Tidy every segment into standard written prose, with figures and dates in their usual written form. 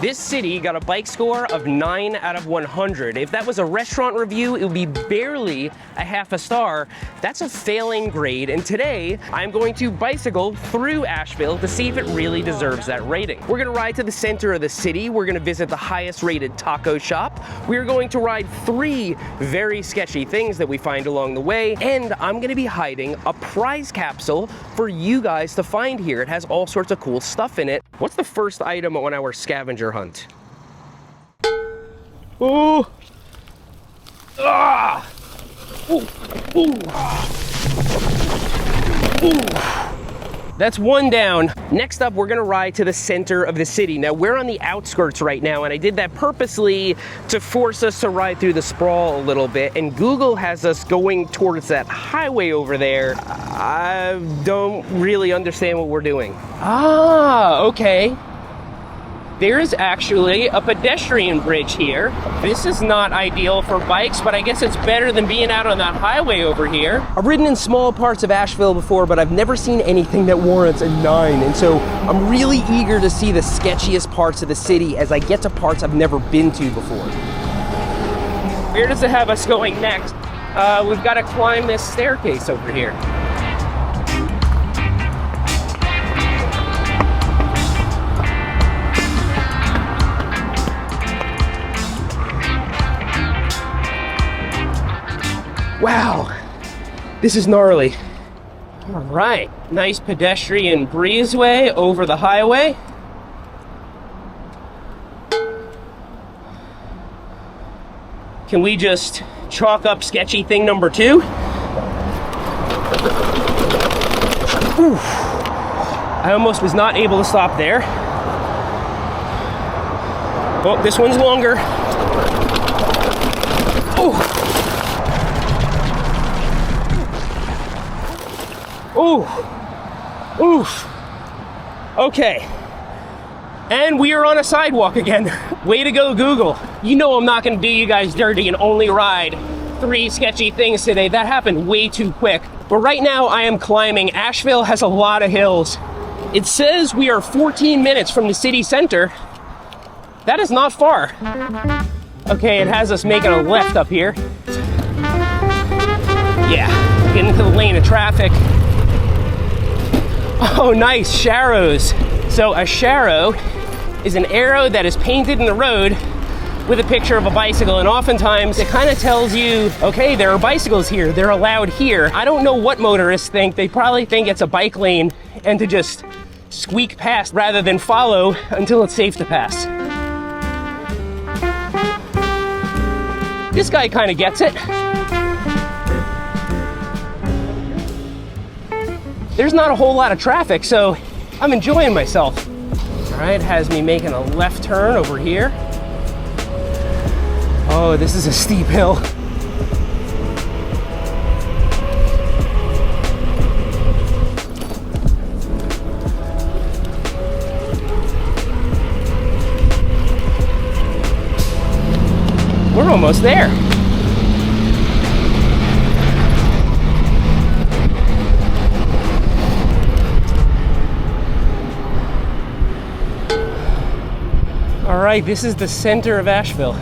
This city got a bike score of 9 out of 100. If that was a restaurant review, it would be barely a half a star. That's a failing grade, and today I'm going to bicycle through Asheville to see if it really deserves that rating. We're gonna ride to the center of the city, we're gonna visit the highest rated taco shop, we're going to ride 3 very sketchy things that we find along the way, and I'm gonna be hiding a prize capsule for you guys to find here. It has all sorts of cool stuff in it. What's the first item on our scavenger hunt? Oh! Ah! Ooh! Ooh! Ooh! That's one down. Next up, we're gonna ride to the center of the city. Now, we're on the outskirts right now, and I did that purposely to force us to ride through the sprawl a little bit, and Google has us going towards that highway over there. I don't really understand what we're doing. Ah, okay. There's actually a pedestrian bridge here. This is not ideal for bikes, but I guess it's better than being out on that highway over here. I've ridden in small parts of Asheville before, but I've never seen anything that warrants a 9. And so I'm really eager to see the sketchiest parts of the city as I get to parts I've never been to before. Where does it have us going next? We've got to climb this staircase over here. Wow, this is gnarly. All right, nice pedestrian breezeway over the highway. Can we just chalk up sketchy thing number 2? Whew. I almost was not able to stop there. Oh, this one's longer. Oh. Ooh, oof. Okay, and we are on a sidewalk again. Way to go, Google. You know I'm not gonna do you guys dirty and only ride 3 sketchy things today. That happened way too quick. But right now I am climbing. Asheville has a lot of hills. It says we are 14 minutes from the city center. That is not far. Okay, it has us making a left up here. Yeah, get into the lane of traffic. Oh, nice, sharrows. So a sharrow is an arrow that is painted in the road with a picture of a bicycle, and oftentimes it kind of tells you, okay, there are bicycles here, they're allowed here. I don't know what motorists think. They probably think it's a bike lane and to just squeak past rather than follow until it's safe to pass. This guy kind of gets it. There's not a whole lot of traffic, so I'm enjoying myself. All right, has me making a left turn over here. Oh, this is a steep hill. We're almost there. All right, this is the center of Asheville.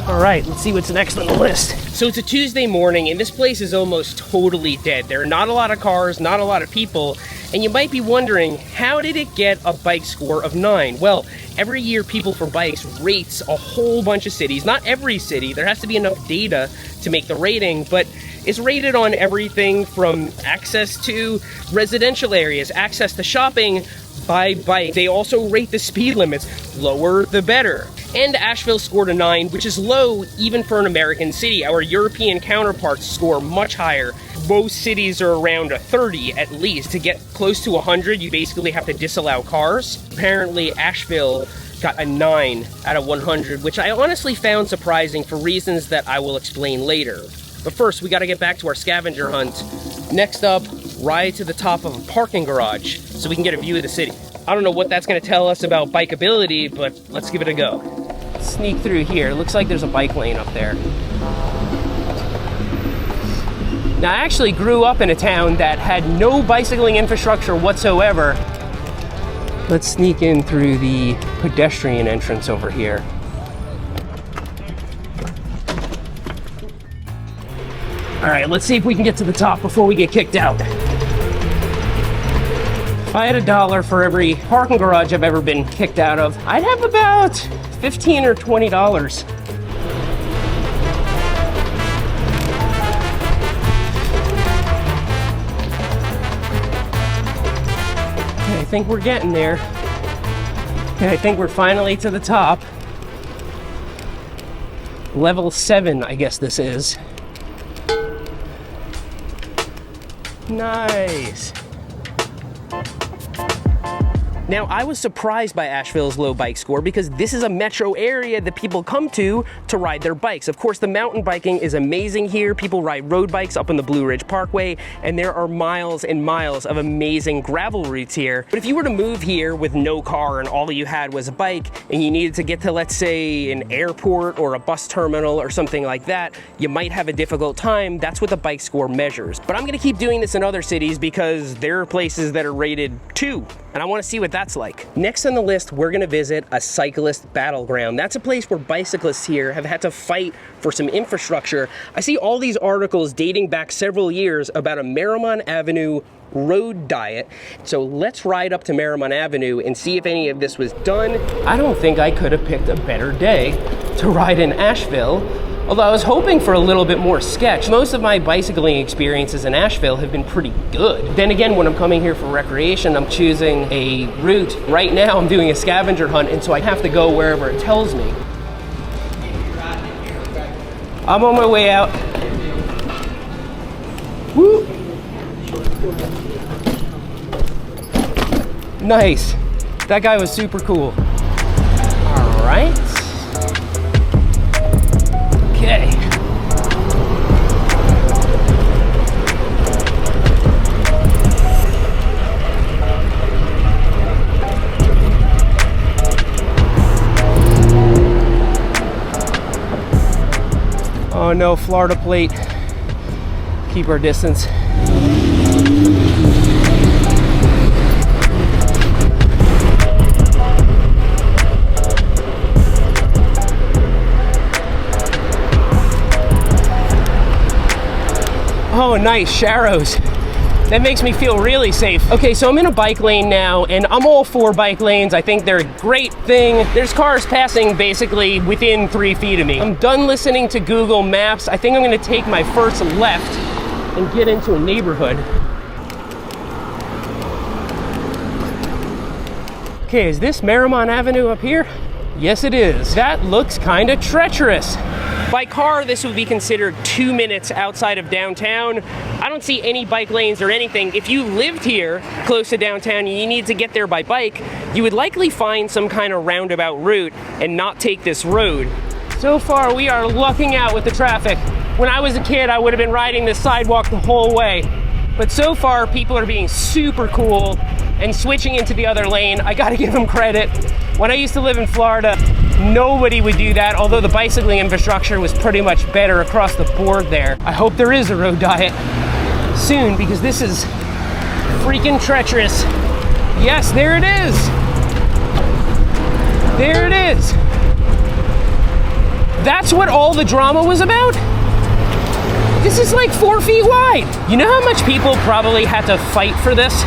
All right, let's see what's next on the list. So it's a Tuesday morning and this place is almost totally dead. There are not a lot of cars, not a lot of people, and you might be wondering, how did it get a bike score of 9? Well, every year People for Bikes rates a whole bunch of cities. Not every city, there has to be enough data to make the rating, but it's rated on everything from access to residential areas, access to shopping by bike. They also rate the speed limits. Lower the better. And Asheville scored a 9, which is low even for an American city. Our European counterparts score much higher. Most cities are around a 30 at least. To get close to 100, you basically have to disallow cars. Apparently, Asheville got a 9 out of 100, which I honestly found surprising for reasons that I will explain later. But first, we gotta get back to our scavenger hunt. Next up, ride to the top of a parking garage so we can get a view of the city. I don't know what that's gonna tell us about bikeability, but let's give it a go. Sneak through here. Looks like there's a bike lane up there. Now, I actually grew up in a town that had no bicycling infrastructure whatsoever. Let's sneak in through the pedestrian entrance over here. All right, let's see if we can get to the top before we get kicked out. If I had $1 for every parking garage I've ever been kicked out of, I'd have about $15 or $20. Okay, I think we're getting there. Okay, I think we're finally to the top. Level 7, I guess this is. Nice. Now, I was surprised by Asheville's low bike score because this is a metro area that people come to ride their bikes. Of course, the mountain biking is amazing here. People ride road bikes up on the Blue Ridge Parkway, and there are miles and miles of amazing gravel routes here. But if you were to move here with no car and all you had was a bike and you needed to get to, let's say, an airport or a bus terminal or something like that, you might have a difficult time. That's what the bike score measures. But I'm gonna keep doing this in other cities because there are places that are rated 2, and I wanna see what that's like. Next on the list, we're gonna visit a cyclist battleground. That's a place where bicyclists here have had to fight for some infrastructure. I see all these articles dating back several years about a Merrimon Avenue road diet. So let's ride up to Merrimon Avenue and see if any of this was done. I don't think I could have picked a better day to ride in Asheville. Although I was hoping for a little bit more sketch. Most of my bicycling experiences in Asheville have been pretty good. Then again, when I'm coming here for recreation, I'm choosing a route. Right now, I'm doing a scavenger hunt, and so I have to go wherever it tells me. I'm on my way out. Woo! Nice. That guy was super cool. All right. Okay. Oh no, Florida plate. Keep our distance. Oh, nice, Sharrows. That makes me feel really safe. Okay, so I'm in a bike lane now, and I'm all for bike lanes. I think they're a great thing. There's cars passing basically within 3 feet of me. I'm done listening to Google Maps. I think I'm gonna take my first left and get into a neighborhood. Okay, is this Merrimon Avenue up here? Yes, it is. That looks kind of treacherous. By car, this would be considered 2 minutes outside of downtown. I don't see any bike lanes or anything. If you lived here close to downtown and you need to get there by bike, you would likely find some kind of roundabout route and not take this road. So far, we are lucking out with the traffic. When I was a kid, I would have been riding this sidewalk the whole way. But so far, people are being super cool and switching into the other lane. I gotta give them credit. When I used to live in Florida, nobody would do that, although the bicycling infrastructure was pretty much better across the board there. I hope there is a road diet soon, because this is freaking treacherous. Yes, there it is. There it is. That's what all the drama was about? This is like 4 feet wide. You know how much people probably had to fight for this?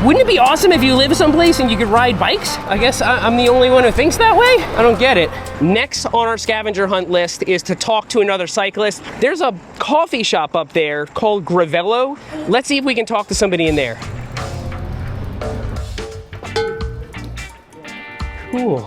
Wouldn't it be awesome if you live someplace and you could ride bikes? I guess I'm the only one who thinks that way? I don't get it. Next on our scavenger hunt list is to talk to another cyclist. There's a coffee shop up there called Gravello. Let's see if we can talk to somebody in there. Cool.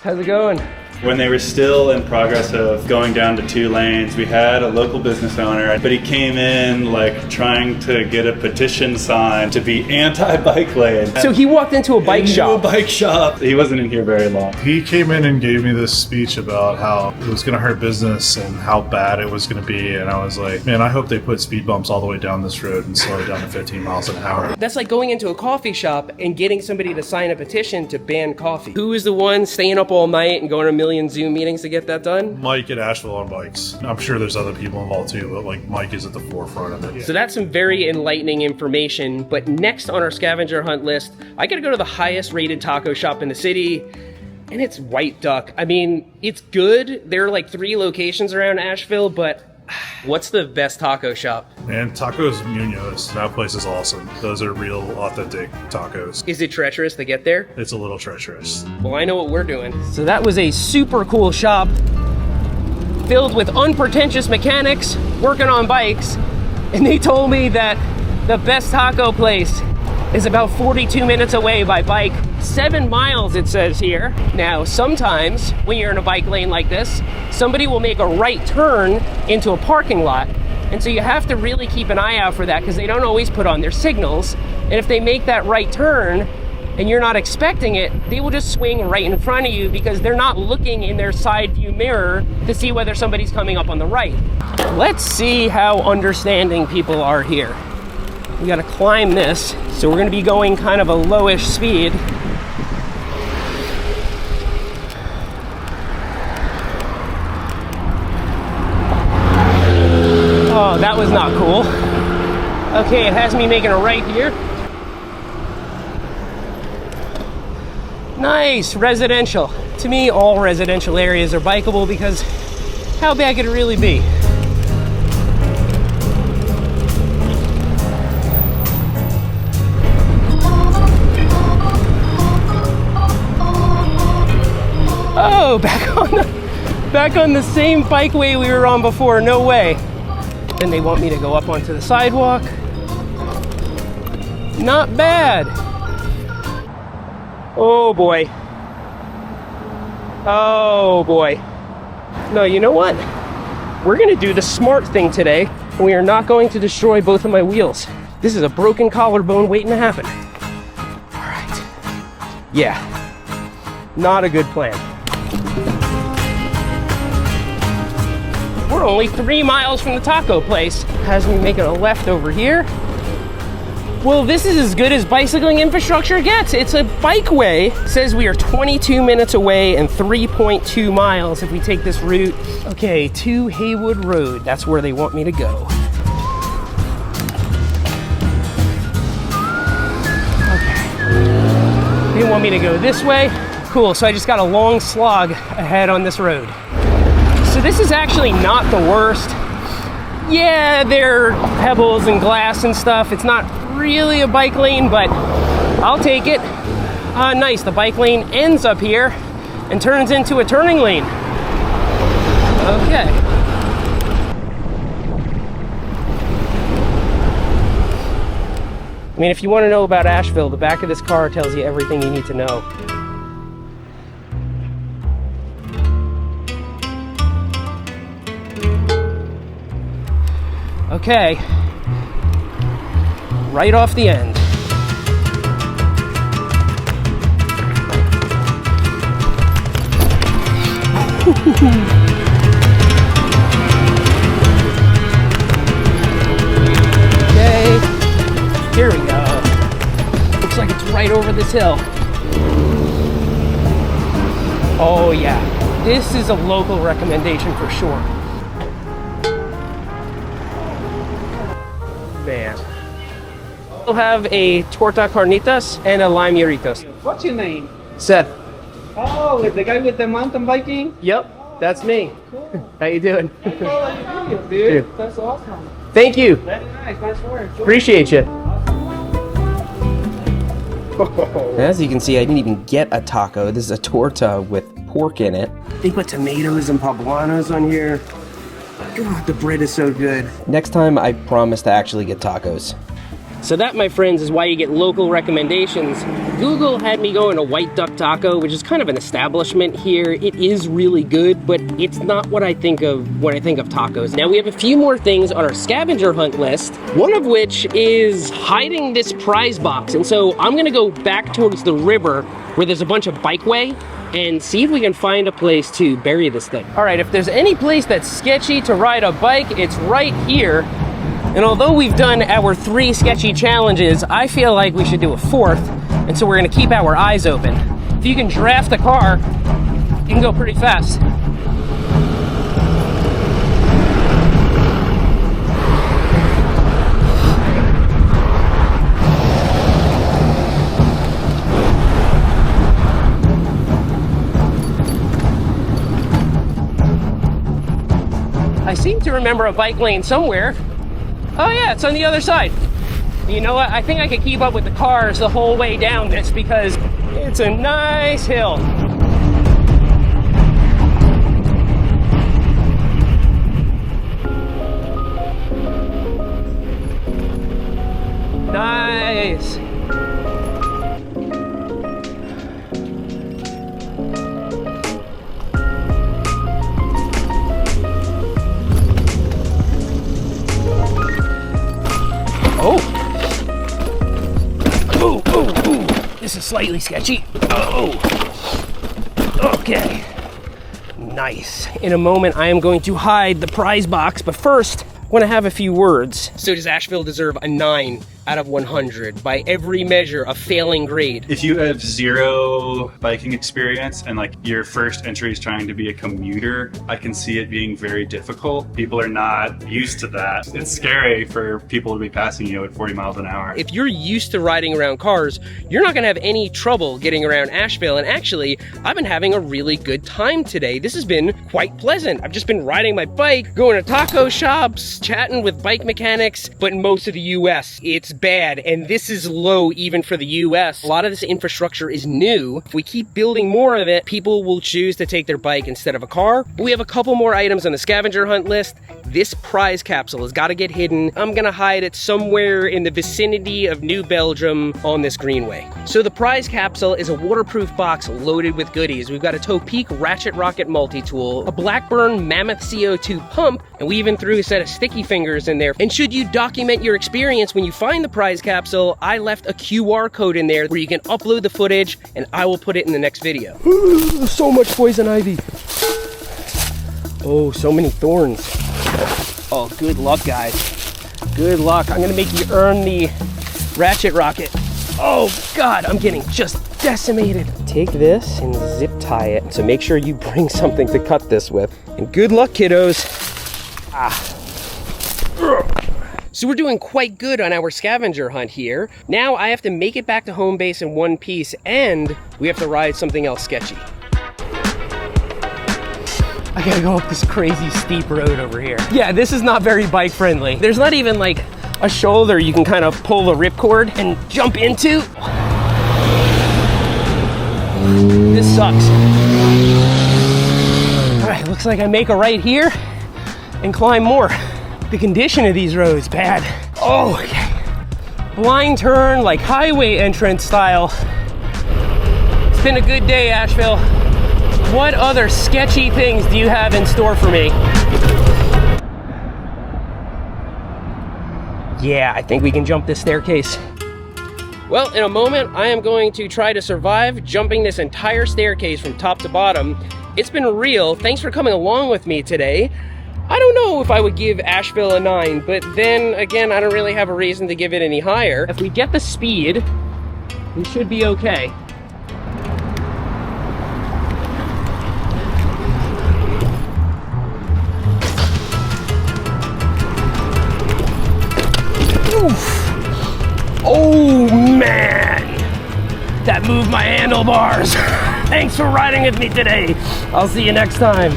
How's it going? When they were still in progress of going down to 2 lanes, we had a local business owner, but he came in like trying to get a petition signed to be anti-bike lane. So he walked into a bike shop. Into a bike shop. He wasn't in here very long. He came in and gave me this speech about how it was going to hurt business and how bad it was going to be. And I was like, man, I hope they put speed bumps all the way down this road and slow it down to 15 miles an hour. That's like going into a coffee shop and getting somebody to sign a petition to ban coffee. Who is the one staying up all night and going to million Zoom meetings to get that done. Mike at Asheville on bikes. I'm sure there's other people involved too, but like Mike is at the forefront of it. So that's some very enlightening information. But next on our scavenger hunt list, I gotta go to the highest rated taco shop in the city, and it's White Duck. I mean, it's good. There are like 3 locations around Asheville, but what's the best taco shop? And Tacos Munoz, that place is awesome. Those are real, authentic tacos. Is it treacherous to get there? It's a little treacherous. Well, I know what we're doing. So that was a super cool shop filled with unpretentious mechanics working on bikes, and they told me that the best taco place is about 42 minutes away by bike. 7 miles, it says here. Now, sometimes when you're in a bike lane like this, somebody will make a right turn into a parking lot. And so you have to really keep an eye out for that because they don't always put on their signals. And if they make that right turn and you're not expecting it, they will just swing right in front of you because they're not looking in their side view mirror to see whether somebody's coming up on the right. Let's see how understanding people are here. We gotta climb this, so we're gonna be going kind of a lowish speed. Oh, that was not cool. Okay, it has me making a right here. Nice, residential. To me, all residential areas are bikeable because how bad could it really be? Oh, back on the same bikeway we were on before, no way. Then they want me to go up onto the sidewalk. Not bad. Oh boy. Oh boy. No, you know what? We're gonna do the smart thing today, and we are not going to destroy both of my wheels. This is a broken collarbone waiting to happen. All right. Yeah, not a good plan. We're only 3 miles from the taco place. Has me making a left over here. Well, this is as good as bicycling infrastructure gets. It's a bikeway. It says we are 22 minutes away and 3.2 miles if we take this route. Okay, to Haywood Road. That's where they want me to go. Okay. They want me to go this way. Cool, so I just got a long slog ahead on this road. So this is actually not the worst. Yeah, there are pebbles and glass and stuff. It's not really a bike lane, but I'll take it. Nice, the bike lane ends up here and turns into a turning lane. Okay. I mean, if you want to know about Asheville, the back of this car tells you everything you need to know. Okay, right off the end. Okay, here we go. Looks like it's right over this hill. Oh yeah, this is a local recommendation for sure. Man. We'll have a torta carnitas and a lime burritos. What's your name? Seth. Oh, the guy with the mountain biking? Yep, that's me. Cool. How you doing? Oh, dude. Dude. That's awesome. Thank you. Very nice. Nice work. Appreciate you. As you can see, I didn't even get a taco. This is a torta with pork in it. They put tomatoes and poblanos on here. God, the bread is so good. Next time, I promise to actually get tacos. So that, my friends, is why you get local recommendations. Google had me going to White Duck Taco, which is kind of an establishment here. It is really good, but it's not what I think of when I think of tacos. Now, we have a few more things on our scavenger hunt list, one of which is hiding this prize box. And so I'm gonna go back towards the river where there's a bunch of bikeway and see if we can find a place to bury this thing. All right, if there's any place that's sketchy to ride a bike, it's right here. And although we've done our 3 sketchy challenges, I feel like we should do a 4th. And so we're gonna keep our eyes open. If you can draft the car You can go pretty fast. I seem to remember a bike lane somewhere. Oh yeah, it's on the other side. You know what? I think I could keep up with the cars the whole way down this because it's a nice hill. Nice. This is slightly sketchy. Oh, okay. Nice. In a moment, I am going to hide the prize box, but first, I want to have a few words. So does Asheville deserve a 9 out of 100? By every measure, a failing grade. If you have zero biking experience and like your first entry is trying to be a commuter, I can see it being very difficult. People are not used to that. It's scary for people to be passing you at 40 miles an hour. If you're used to riding around cars, you're not gonna have any trouble getting around Asheville. And actually, I've been having a really good time today. This has been quite pleasant. I've just been riding my bike, going to taco shops, chatting with bike mechanics, but in most of the US, it's bad, and this is low even for the US. A lot of this infrastructure is new. If we keep building more of it, people will choose to take their bike instead of a car. We have a couple more items on the scavenger hunt list. This prize capsule has got to get hidden. I'm gonna hide it somewhere in the vicinity of New Belgium on this greenway. So the prize capsule is a waterproof box loaded with goodies. We've got a Topeak Ratchet Rocket multi-tool, a Blackburn Mammoth CO2 pump, and we even threw a set of sticky fingers in there. And should you document your experience when you find the prize capsule, I left a QR code in there where you can upload the footage and I will put it in the next video. So much poison ivy. Oh, so many thorns. Oh, good luck, guys. Good luck. I'm gonna make you earn the ratchet rocket. Oh God, I'm getting just decimated. Take this and zip tie it. So make sure you bring something to cut this with. And good luck, kiddos. So we're doing quite good on our scavenger hunt here. Now I have to make it back to home base in one piece, and we have to ride something else sketchy. I gotta go up this crazy steep road over here. Yeah, this is not very bike friendly. There's not even like a shoulder you can kind of pull the ripcord and jump into. This sucks. All right, looks like I make a right here and climb more. The condition of these roads, bad. Oh, okay. Blind turn, like highway entrance style. It's been a good day, Asheville. What other sketchy things do you have in store for me? Yeah, I think we can jump this staircase. Well, in a moment, I am going to try to survive jumping this entire staircase from top to bottom. It's been real. Thanks for coming along with me today. I don't know if I would give Asheville a 9, but then again, I don't really have a reason to give it any higher. If we get the speed, we should be okay. Oof. Oh man, that moved my handlebars. Thanks for riding with me today. I'll see you next time.